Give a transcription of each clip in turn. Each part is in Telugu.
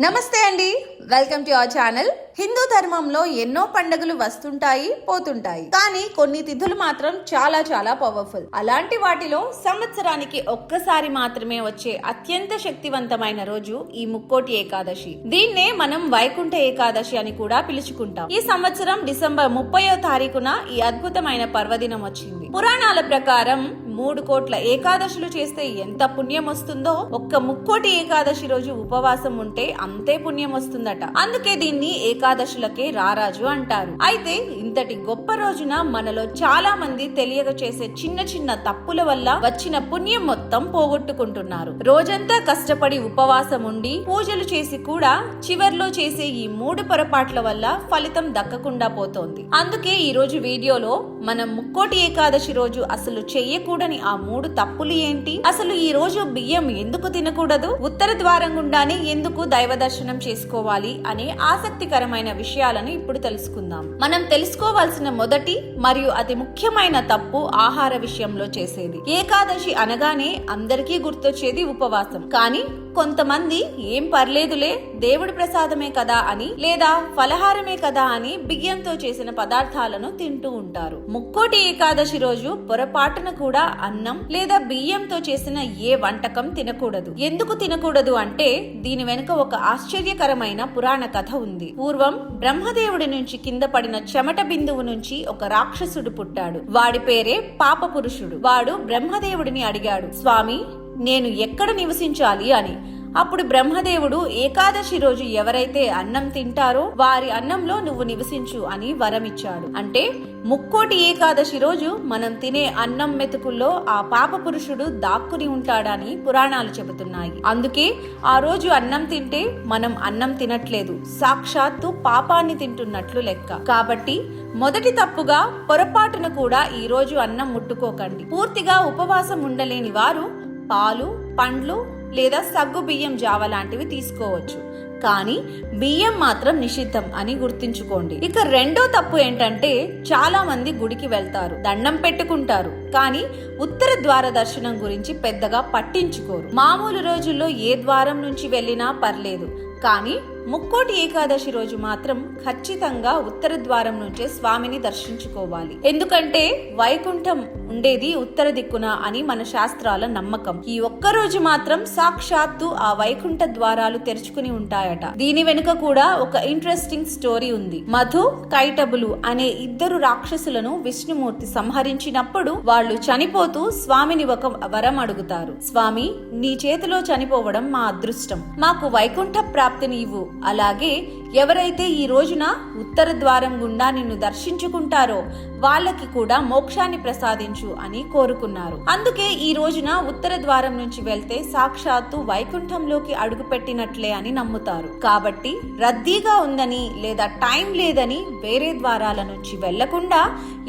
నమస్తే అండి, welcome to our channel. Hindu ధర్మంలో ఎన్నో పండుగలు వస్తుంటాయి పోతుంటాయి, కానీ కొన్ని తిథులు మాత్రం చాలా చాలా పవర్ఫుల్. అలాంటి వాటిలో సంవత్సరానికి ఒక్కసారి మాత్రమే వచ్చే అత్యంత శక్తివంతమైన రోజు ఈ ముక్కోటి ఏకాదశి. దీన్నే మనం వైకుంఠ ఏకాదశి అని కూడా పిలుచుకుంటాం. ఈ సంవత్సరం డిసెంబర్ 30వ తారీఖున ఈ అద్భుతమైన పర్వదినం వచ్చింది. పురాణాల ప్రకారం 3 కోట్ల ఏకాదశులు చేస్తే ఎంత పుణ్యం వస్తుందో, ఒక్క ముక్కోటి ఏకాదశి రోజు ఉపవాసం ఉంటే అంతే పుణ్యం వస్తుందట. అందుకే దీన్ని ఏకాదశులకే రారాజు అంటారు. అయితే ఇంతటి గొప్ప రోజున మనలో చాలా మంది తెలియక చేసే చిన్న చిన్న తప్పుల వల్ల వచ్చిన పుణ్యం మొత్తం పోగొట్టుకుంటున్నారు. రోజంతా కష్టపడి ఉపవాసం ఉండి పూజలు చేసి కూడా చివర్లో చేసే ఈ 3 పొరపాట్ల వల్ల ఫలితం దక్కకుండా పోతోంది. అందుకే ఈ రోజు వీడియోలో మనం ముక్కోటి ఏకాదశి రోజు అసలు చెయ్యకూడని ఆ 3 తప్పులు ఏంటి, అసలు ఈ రోజు బియ్యం ఎందుకు తినకూడదు, ఉత్తర ద్వారం గుండానే ఎందుకు దైవ దర్శనం చేసుకోవాలి అనే ఆసక్తికరమైన విషయాలను ఇప్పుడు తెలుసుకుందాం. మనం తెలుసుకోవాల్సిన మొదటి మరియు అతి ముఖ్యమైన తప్పు ఆహార విషయంలో చేసేది. ఏకాదశి అనగానే అందరికీ గుర్తొచ్చేది ఉపవాసం. కానీ కొంతమంది ఏం పర్లేదులే, దేవుడి ప్రసాదమే కదా అని, లేదా ఫలహారమే కదా అని బియ్యంతో చేసిన పదార్థాలను తింటూ ఉంటారు. ముక్కోటి ఏకాదశి రోజు పొరపాటున కూడా అన్నం లేదా బియ్యంతో చేసిన ఏ వంటకం తినకూడదు. ఎందుకు తినకూడదు అంటే దీని వెనుక ఒక ఆశ్చర్యకరమైన పురాణ కథ ఉంది. పూర్వం బ్రహ్మదేవుడి నుంచి కింద పడిన చెమట బిందువు నుంచి ఒక రాక్షసుడు పుట్టాడు. వాడి పేరే పాప పురుషుడు. వాడు బ్రహ్మదేవుడిని అడిగాడు, స్వామి, నేను ఎక్కడ నివసించాలి అని. అప్పుడు బ్రహ్మదేవుడు ఏకాదశి రోజు ఎవరైతే అన్నం తింటారో వారి అన్నంలో నువ్వు నివసించు అని వరమిచ్చాడు. అంటే ముక్కోటి ఏకాదశి రోజు మనం తినే అన్నం మెతుకుల్లో ఆ పాప పురుషుడు దాక్కుని ఉంటాడని పురాణాలు చెబుతున్నాయి. అందుకే ఆ రోజు అన్నం తింటే మనం అన్నం తినట్లేదు, సాక్షాత్తు పాపాన్ని తింటున్నట్లు లెక్క. కాబట్టి మొదటి తప్పుగా పొరపాటున కూడా ఈ రోజు అన్నం ముట్టుకోకండి. పూర్తిగా ఉపవాసం ఉండలేని వారు పాలు, పండ్లు లేదా సగ్గు బియ్యం జావ లాంటివి తీసుకోవచ్చు. కానీ బియ్యం మాత్రం నిషిద్ధం అని గుర్తుంచుకోండి. ఇక రెండో తప్పు ఏంటంటే చాలా మంది గుడికి వెళ్తారు, దండం పెట్టుకుంటారు, కానీ ఉత్తర ద్వార దర్శనం గురించి పెద్దగా పట్టించుకోరు. మామూలు రోజుల్లో ఏ ద్వారం నుంచి వెళ్ళినా పర్లేదు, కానీ ముక్కోటి ఏకాదశి రోజు మాత్రం ఖచ్చితంగా ఉత్తర ద్వారం నుంచే స్వామిని దర్శించుకోవాలి. ఎందుకంటే వైకుంఠం ఉండేది ఉత్తర దిక్కున అని మన శాస్త్రాల నమ్మకం. ఈ ఒక్క రోజు మాత్రం సాక్షాత్తు ఆ వైకుంఠ ద్వారాలు తెరుచుకుని ఉంటాయట. దీని వెనుక కూడా ఒక ఇంట్రెస్టింగ్ స్టోరీ ఉంది. మధు, కైటబులు అనే 2 రాక్షసులను విష్ణుమూర్తి సంహరించినప్పుడు వాళ్ళు చనిపోతూ స్వామిని ఒక వరం అడుగుతారు. స్వామి, నీ చేతిలో చనిపోవడం మా అదృష్టం, మాకు వైకుంఠ ప్రాప్తిని ఇవ్వు. అలాగే ఎవరైతే ఈ రోజున ఉత్తర ద్వారం గుండా నిన్ను దర్శించుకుంటారో వాళ్ళకి కూడా మోక్షాన్ని ప్రసాదించు అని కోరుకున్నారు. అందుకే ఈ రోజున ఉత్తర ద్వారం నుంచి వెళ్తే సాక్షాత్తు వైకుంఠంలోకి అడుగు పెట్టినట్లే అని నమ్ముతారు. కాబట్టి రద్దీగా ఉందని లేదా టైం లేదని వేరే ద్వారాల నుంచి వెళ్లకుండా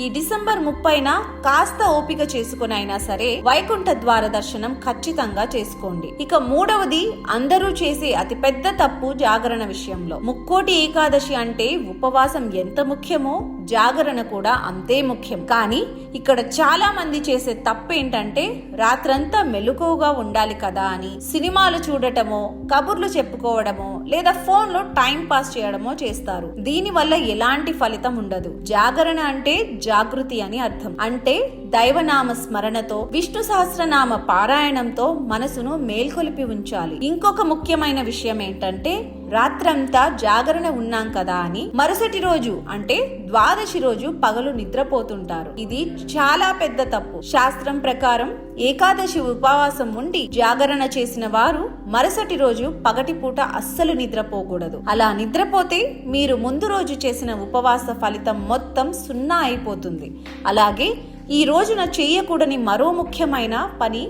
ఈ డిసెంబర్ 30న కాస్త ఓపిక చేసుకునైనా సరే వైకుంఠ ద్వార దర్శనం ఖచ్చితంగా చేసుకోండి. ఇక మూడవది అందరూ చేసే అతిపెద్ద తప్పు జాగరణ విషయంలో. ముక్కోటి ఏకాదశి అంటే ఉపవాసం ఎంత ముఖ్యమో జాగరణ కూడా అంతే ముఖ్యం. కానీ ఇక్కడ చాలా మంది చేసే తప్పు ఏంటంటే రాత్రంతా మెలకువగా ఉండాలి కదా అని సినిమాలు చూడటమో, కబుర్లు చెప్పుకోవడమో లేదా ఫోన్ లో టైం పాస్ చేయడమో చేస్తారు. దీని వల్ల ఎలాంటి ఫలితం ఉండదు. జాగరణ అంటే జాగృతి అని అర్థం. అంటే దైవనామ స్మరణతో, విష్ణు సహస్రనామ పారాయణంతో మనసును మేల్కొలిపి ఉంచాలి. ఇంకొక ముఖ్యమైన విషయం ఏంటంటే రాత్రంతా జాగరణ ఉన్నాం కదా అని మరుసటి రోజు అంటే ద్వాదశి రోజు పగలు నిద్రపోతుంటారు. ఇది చాలా పెద్ద తప్పు. శాస్త్రం ప్రకారం ఏకాదశి ఉపవాసం ఉండి జాగరణ చేసిన వారు మరుసటి రోజు పగటిపూట అస్సలు నిద్రపోకూడదు. అలా నిద్రపోతే మీరు ముందు రోజు చేసిన ఉపవాస ఫలితం మొత్తం 0 అయిపోతుంది. అలాగే ఈ రోజున చేయకూడని మరో ముఖ్యమైన పని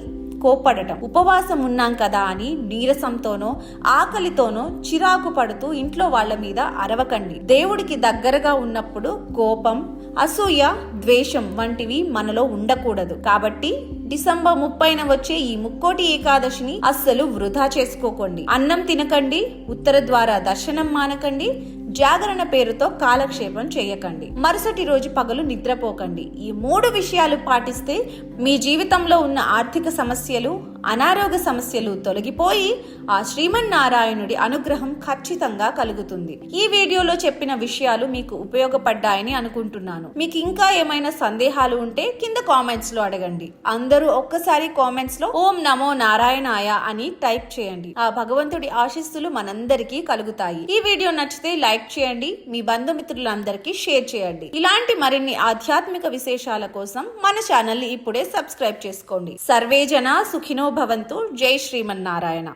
కోపడటం. ఉపవాసం ఉన్నాం కదా అని నీరసంతోనో ఆకలితోనో చిరాకు పడుతూ ఇంట్లో వాళ్ళ మీద అరవకండి. దేవుడికి దగ్గరగా ఉన్నప్పుడు కోపం, అసూయ, ద్వేషం వంటివి మనలో ఉండకూడదు. కాబట్టి డిసెంబర్ 30న వచ్చే ఈ ముక్కోటి ఏకాదశిని అస్సలు వృధా చేసుకోకండి. అన్నం తినకండి, ఉత్తర ద్వార దర్శనం మానకండి, జాగరణ పేరుతో కాలక్షేపం చేయకండి, మరుసటి రోజు పగలు నిద్రపోకండి. ఈ 3 విషయాలు పాటిస్తే మీ జీవితంలో ఉన్న ఆర్థిక సమస్యలు, అనారోగ్య సమస్యలు తొలగిపోయి ఆ శ్రీమన్నారాయణుడి అనుగ్రహం ఖచ్చితంగా కలుగుతుంది. ఈ వీడియోలో చెప్పిన విషయాలు మీకు ఉపయోగపడ్డాయని అనుకుంటున్నాను. మీకు ఇంకా ఏమైనా సందేహాలు ఉంటే కింద కామెంట్స్ లో అడగండి. అందరూ ఒక్కసారి కామెంట్స్ లో ఓం నమో నారాయణాయ అని టైప్ చేయండి. ఆ భగవంతుడి ఆశీస్సులు మనందరికీ కలుగుతాయి. ఈ వీడియో నచ్చితే లైక్ చేయండి, మీ బంధుమిత్రులందరికీ షేర్ చేయండి. ఇలాంటి మరిన్ని ఆధ్యాత్మిక విశేషాల కోసం మన ఛానల్ ని ఇప్పుడే సబ్స్క్రైబ్ చేసుకోండి. సర్వే జన సుఖినో భవంతు. జై శ్రీమన్నారాయణ.